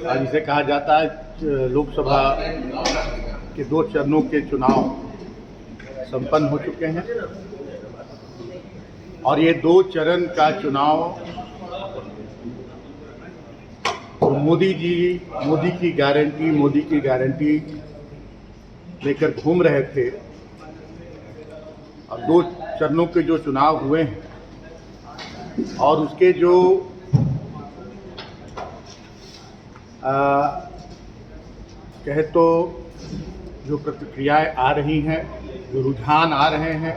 आज इसे कहा जाता है लोकसभा के 2 चरणों के चुनाव संपन्न हो चुके हैं और ये 2 चरण का चुनाव तो मोदी की गारंटी लेकर घूम रहे थे और 2 चरणों के जो चुनाव हुए हैं और उसके जो कहे तो जो प्रतिक्रियाएं आ रही हैं, जो रुझान आ रहे हैं,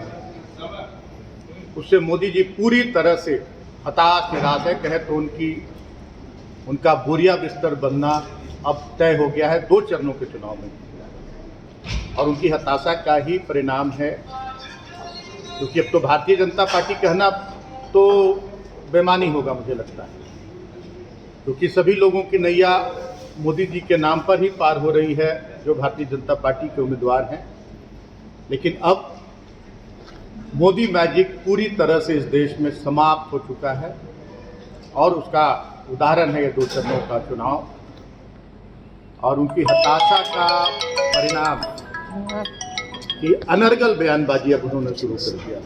उससे मोदी जी पूरी तरह से हताश निराश है। कहे तो उनका बोरिया बिस्तर बनना अब तय हो गया है 2 चरणों के चुनाव में और उनकी हताशा का ही परिणाम है, क्योंकि अब तो भारतीय जनता पार्टी कहना तो बेमानी होगा मुझे लगता है, क्योंकि सभी लोगों की नैया मोदी जी के नाम पर ही पार हो रही है जो भारतीय जनता पार्टी के उम्मीदवार हैं। लेकिन अब मोदी मैजिक पूरी तरह से इस देश में समाप्त हो चुका है और उसका उदाहरण है ये 2 चरणों का चुनाव और उनकी हताशा का परिणाम कि अनर्गल बयानबाजी अब उन्होंने शुरू कर दिया।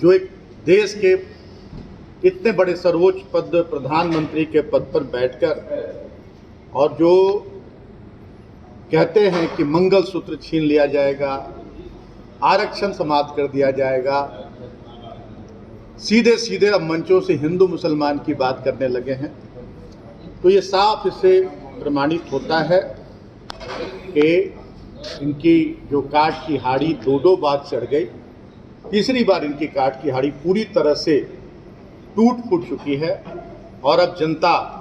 जो एक देश के इतने बड़े सर्वोच्च पद प्रधानमंत्री के पद पर बैठकर और जो कहते हैं कि मंगलसूत्र छीन लिया जाएगा, आरक्षण समाप्त कर दिया जाएगा, सीधे सीधे अब मंचों से हिंदू मुसलमान की बात करने लगे हैं, तो ये साफ इससे प्रमाणित होता है कि इनकी जो काठ की हाड़ी 2 बार चढ़ गई, तीसरी बार इनकी काठ की हाड़ी पूरी तरह से टूट फूट चुकी है और अब जनता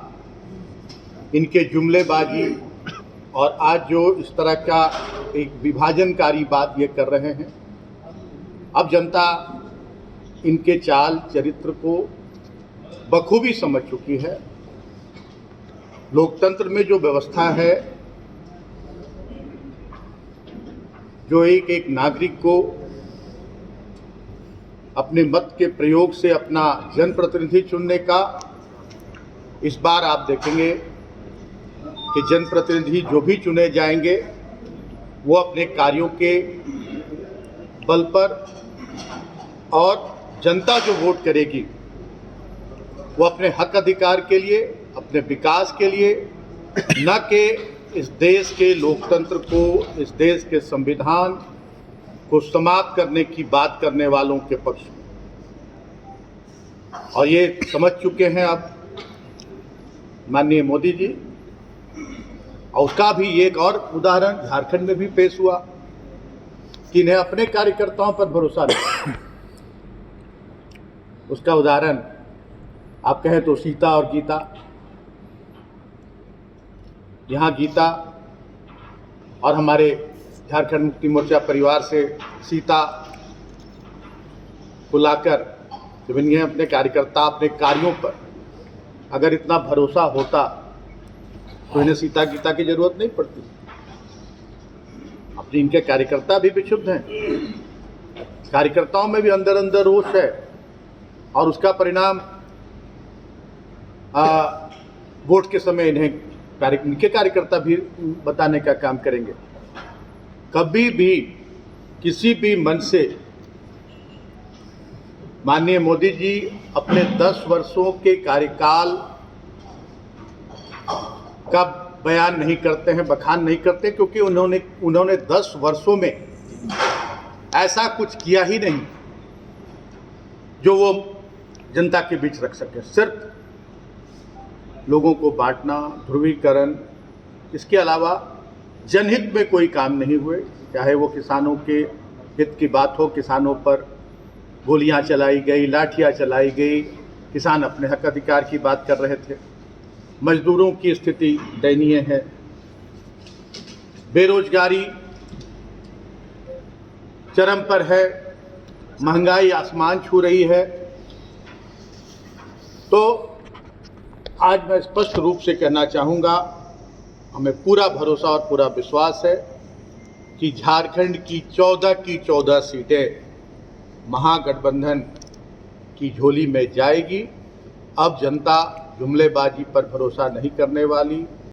इनके जुमलेबाजी और आज जो इस तरह का एक विभाजनकारी बात ये कर रहे हैं, अब जनता इनके चाल चरित्र को बखूबी समझ चुकी है। लोकतंत्र में जो व्यवस्था है, जो एक नागरिक को अपने मत के प्रयोग से अपना जनप्रतिनिधि चुनने का, इस बार आप देखेंगे कि जनप्रतिनिधि जो भी चुने जाएंगे वो अपने कार्यों के बल पर और जनता जो वोट करेगी वो अपने हक अधिकार के लिए, अपने विकास के लिए, न कि इस देश के लोकतंत्र को, इस देश के संविधान को समाप्त करने की बात करने वालों के पक्ष में। और ये समझ चुके हैं अब माननीय मोदी जी, और उसका भी एक और उदाहरण झारखंड में भी पेश हुआ कि इन्हें अपने कार्यकर्ताओं पर भरोसा नहीं। उसका उदाहरण आप कहें तो सीता और गीता। यहाँ गीता और हमारे झारखंड मुक्ति मोर्चा परिवार से सीता को लाकर जब इन्हें अपने कार्यकर्ता, अपने कार्यों पर अगर इतना भरोसा होता तो इन्हें सीता गीता की जरूरत नहीं पड़ती। अपने इनके कार्यकर्ता भी विक्षुब्ध हैं, कार्यकर्ताओं में भी अंदर अंदर रोष है और उसका परिणाम वोट के समय इनके कार्यकर्ता भी बताने का काम करेंगे। कभी भी किसी भी मन से माननीय मोदी जी अपने 10 वर्षों के कार्यकाल का बयान नहीं करते हैं, बखान नहीं करते, क्योंकि उन्होंने 10 वर्षों में ऐसा कुछ किया ही नहीं जो वो जनता के बीच रख सके। सिर्फ लोगों को बांटना, ध्रुवीकरण, इसके अलावा जनहित में कोई काम नहीं हुए। चाहे वो किसानों के हित की बात हो, किसानों पर गोलियां चलाई गई, लाठियां चलाई गई, किसान अपने हक अधिकार की बात कर रहे थे। मजदूरों की स्थिति दयनीय है, बेरोजगारी चरम पर है, महंगाई आसमान छू रही है। तो आज मैं स्पष्ट रूप से कहना चाहूँगा, हमें पूरा भरोसा और पूरा विश्वास है कि झारखंड की 14 सीटें महागठबंधन की झोली में जाएगी। अब जनता जुमलेबाजी पर भरोसा नहीं करने वाली।